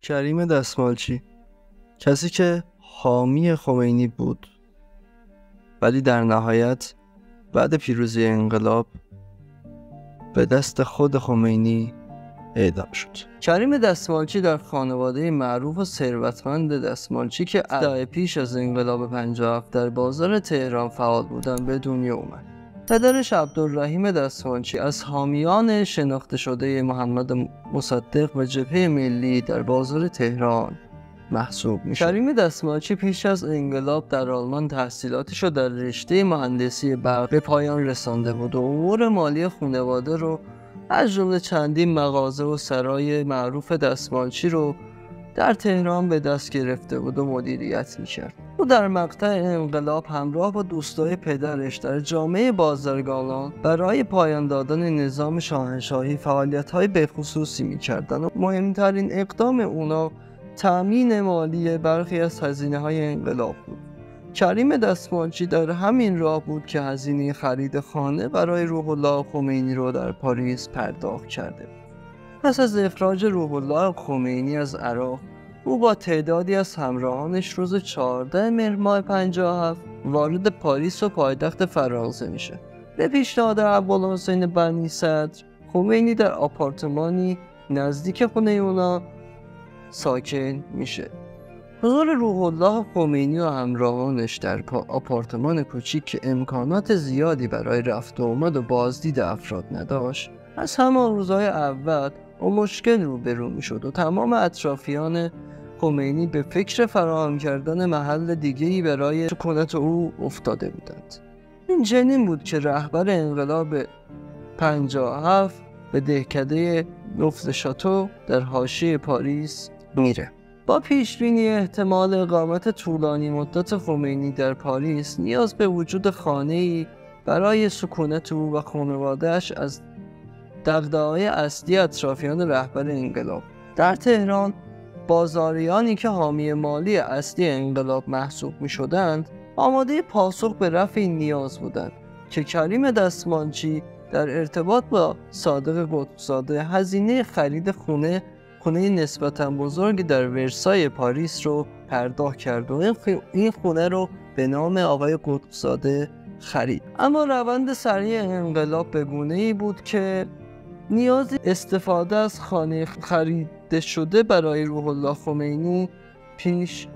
کریم دستمالچی، کسی که حامی خمینی بود ولی در نهایت بعد پیروزی انقلاب به دست خود خمینی اعدام شد. کریم دستمالچی در خانواده معروف و ثروتمند دستمالچی که دهه پیش از انقلاب 57 در بازار تهران فعال بودند به دنیا اومد. پدرش عبدالرحیم دستمالچی از حامیان شناخته شده محمد مصدق و جبهه ملی در بازار تهران محسوب میشه. کریم دستمالچی پیش از انقلاب در آلمان تحصیلاتش رو در رشته مهندسی برق به پایان رسانده بود و امور مالی خانواده رو از جمله چندین مغازه و سرای معروف دستمالچی رو در تهران به دست گرفته بود و مدیریت میکرد. او در مقطع انقلاب همراه با دوستای پدرش در جامعه بازرگانان برای پایان دادن نظام شاهنشاهی فعالیت‌های بخصوصی میکردند و مهمترین اقدام اونا تأمین مالی برخی از هزینه‌های انقلاب بود. کریم دستمالچی در همین راه بود که هزینه خرید خانه برای روح الله خمینی رو در پاریس پرداخت کرده بود. پس از اخراج روح الله خمینی از عراق، او با تعدادی از همراهانش روز 14 مهر ماه 57 وارد پاریس و پایتخت فرانسه میشه. به پیشنهاد ابوالحسین بنی صدر، خمینی در آپارتمانی نزدیک خونه اونا ساکن میشه. حضور روح الله خمینی و همراهانش در آپارتمان کوچیک که امکانات زیادی برای رفت و آمد و بازدید افراد نداشت، از همان روزهای اول با مشکل روبرو میشد و تمام اطرافیان خمینی به فکر فراهم کردن محل دیگه‌ای برای سکونت او افتاده بودند. این چنین بود که رهبر انقلاب 57 به دهکده نفت شاتو در حاشیه پاریس میره. با پیشبینی احتمال اقامت طولانی مدت خمینی در پاریس، نیاز به وجود خانه‌ای برای سکونت او و خانواده‌اش از دغدغه‌های اصلی اطرافیان رهبر انقلاب در تهران، بازاریانی که حامی مالی اصلی انقلاب محسوب می‌شدند، آماده پاسخ به رفع این نیاز بودند که کریم دستمالچی در ارتباط با صادق قطب‌زاده هزینه خرید خونه نسبتاً بزرگی در ورسای پاریس رو پرداخت کرد و این خونه رو به نام آقای قطب‌زاده خرید. اما روند سریع انقلاب به گونه‌ای بود که نیاز استفاده از خانه خریده شده برای روح الله خمینی پیش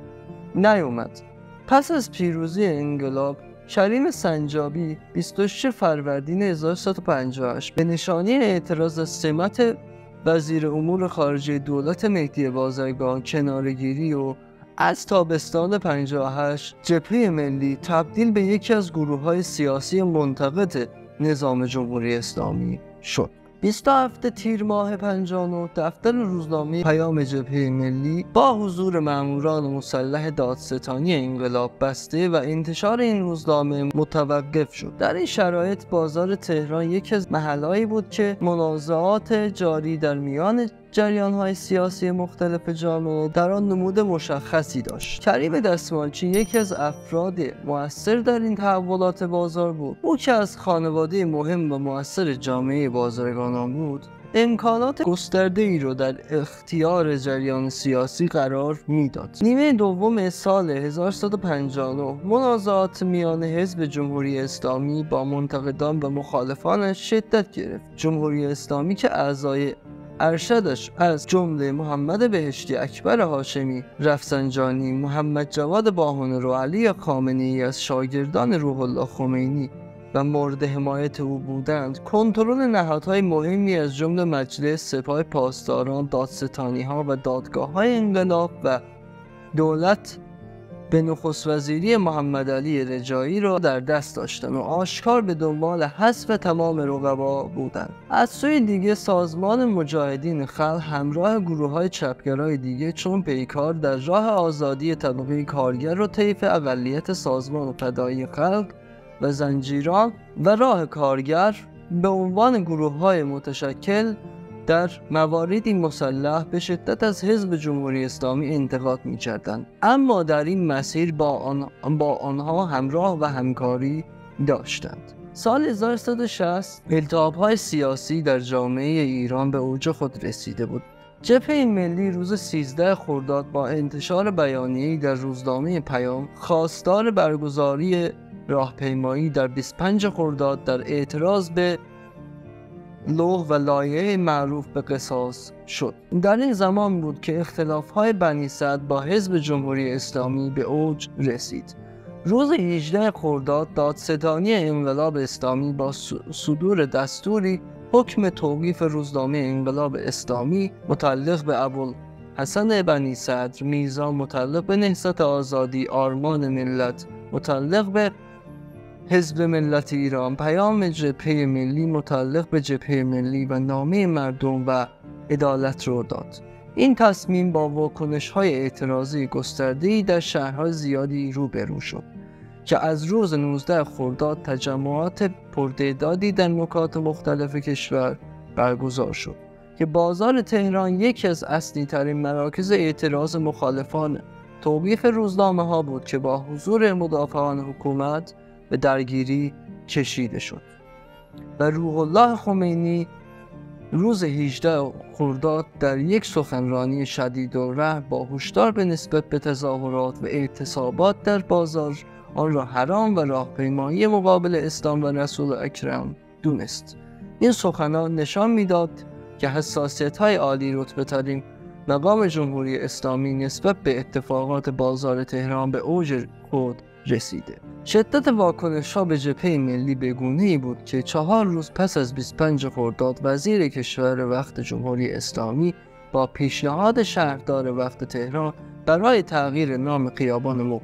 نیامد. پس از پیروزی انقلاب، کریم سنجابی 26 فروردین 1358 به نشانه اعتراض از سمت وزیر امور خارجه دولت مهدی بازرگان کناره‌گیری و از تابستان 58 جبهه ملی تبدیل به یکی از گروه‌های سیاسی منتقد نظام جمهوری اسلامی شد. 27 تیر ماه 59 دفتر روزنامه پیام جبهه ملی با حضور ماموران مسلح دادستانی انقلاب بسته و انتشار این روزنامه متوقف شد. در این شرایط بازار تهران یکی از محلهایی بود که منازعات جاری در میان جریان‌های سیاسی مختلف جامعه در آن نمود مشخصی داشت. کریم دستمالچی یکی از افراد مؤثر در این تحولات بازار بود. او که از خانواده مهم و مؤثر جامعه بازرگانان بود، امکانات گسترده‌ای را در اختیار جریان سیاسی قرار میداد. نیمه دوم سال 1359 منازعات میان حزب جمهوری اسلامی با منتقدان و مخالفانش شدت گرفت. جمهوری اسلامی که اعضای ارشدش از جمله محمد بهشتی، اکبر هاشمی، رفسنجانی، محمد جواد باهنر و علی خامنه‌ای از شاگردان روح الله خمینی و مورد حمایت او بودند، کنترل نهادهای مهمی از جمله مجلس، سپاه پاسداران، دادستانی‌ها و دادگاه‌های انقلاب و دولت به نخست وزیری محمد علی رجایی را در دست داشتند و آشکار به دنبال حذف تمام رقبا بودند. از سوی دیگه سازمان مجاهدین خلق همراه گروه‌های چپگرای دیگه چون پیکار در راه آزادی طبقه کارگر و طیف اقلیت سازمان فدایی خلق و زنجیران و راه کارگر به عنوان گروه‌های متشکل در مواردی مسلح به شدت از حزب جمهوری اسلامی انتقاد می‌کردند، اما در این مسیر با آنها همراه و همکاری داشتند. سال 1360 التهاب‌های سیاسی در جامعه ایران به اوج خود رسیده بود جبهه ملی روز 13 خرداد با انتشار بیانیه‌ای در روزنامه پیام خواستار برگزاری راهپیمایی در 25 خرداد در اعتراض به لوح و لایحه معروف به قصاص شد. در این زمان بود که اختلاف‌های بنی سعد با حزب جمهوری اسلامی به اوج رسید. روز 18 خرداد دادستانی انقلاب اسلامی با صدور دستوری حکم توقیف روزنامه انقلاب اسلامی متعلق به ابوالحسن بنی صدر، میزان متعلق به نهضت آزادی، آرمان ملت متعلق به حزب ملت ایران، پیام جبهه ملی متعلق به جبهه ملی و نامه مردم و عدالت رو داد. این تصمیم با واکنش‌های اعتراضی گسترده‌ای در شهرهای زیادی روبرو شد که از روز 19 خرداد تجمعات پرتعدادی در نقاط مختلف کشور برگزار شد که بازار تهران یکی از اصلی‌ترین مراکز اعتراض مخالفان توقیف روزنامه‌ها بود که با حضور مدافعان حکومت به درگیری کشیده شد و روح الله خمینی روز 18 خرداد در یک سخنرانی شدیدالرأی با هشدار به نسبت به تظاهرات و اعتصابات در بازار آن را حرام و راهپیمایی مقابل اسلام و رسول اکرم دونست. این سخنان نشان میداد که حساسیت‌های عالی رتبه ترین مقام جمهوری اسلامی نسبت به اتفاقات بازار تهران به اوج خود رسیده. شدت واکنش‌ها به جبهه ملی بگونه‌ای بود که 4 روز پس از 25 خرداد وزیر کشور وقت جمهوری اسلامی با پیشنهاد شهردار وقت تهران برای تغییر نام خیابان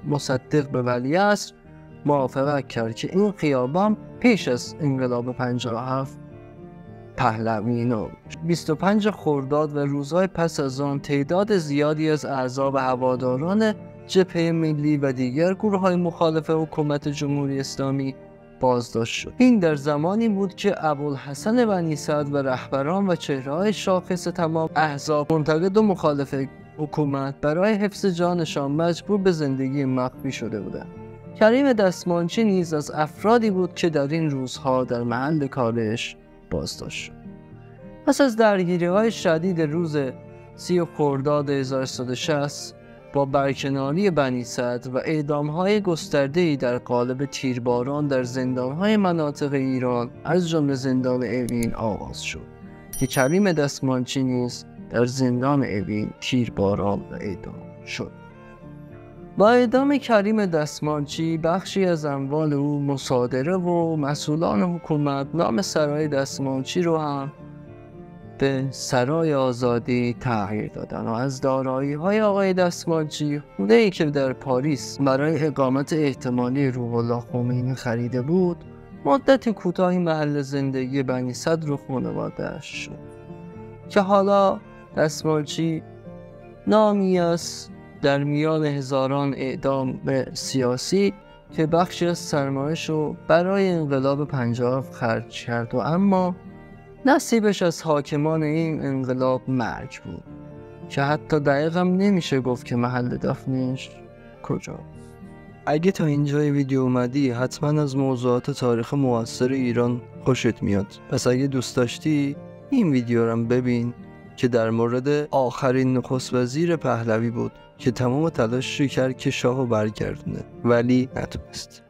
مصدق به ولیعصر موافقت کرد که این خیابان پیش از انقلاب 57 پهلوی نام. 25 خرداد و روزهای پس از آن تعداد زیادی از اعضا و هواداران جبهه ملی و دیگر گروه‌های مخالف حکومت جمهوری اسلامی بازداشت شد. این در زمانی بود که ابوالحسن بنی صدر و رهبران و چهره‌های شاخص تمام احزاب منتقد و مخالف حکومت برای حفظ جانشان مجبور به زندگی مخفی شده بودند. کریم دستمانچی نیز از افرادی بود که در این روزها در محل کارش بازداشت شد. پس از درگیری‌های شدید روز 30 خرداد 1360 با برکناری بنی صدر و اعدام‌های گسترده‌ای در قالب تیرباران در زندان‌های مناطق ایران از جمله زندان اوین آغاز شد که کریم دستمانچی نیز در زندان اوین تیرباران و اعدام شد. با اعدام کریم دستمانچی بخشی از اموال او مصادره و مسئولان حکومت نام سرای دستمانچی رو هم به سرای آزادی تغییر دادن و از دارایی‌های آقای دستمانچی خونه‌ای که در پاریس برای اقامت احتمالی روح الله خمینی خریده بود مدت کوتاهی محل زندگی بنی صدر و خانواده‌اش شد که حالا دستمانچی نامی است در میان هزاران اعدام سیاسی که بخشی از سرمایه‌اش رو برای انقلاب 50 خرج کرد و اما نصیبش از حاکمان این انقلاب مرگ بود که حتی دقیقا نمیشه گفت که محل دفنش کجاست. اگه تا اینجای ویدیو اومدی حتما از موضوعات تاریخ معاصر ایران خوشت میاد، پس اگه دوست داشتی این ویدیو رو ببین که در مورد آخرین نخست وزیر پهلوی بود که تمام تلاشش کرد که شاهو برگردونه ولی نتونست.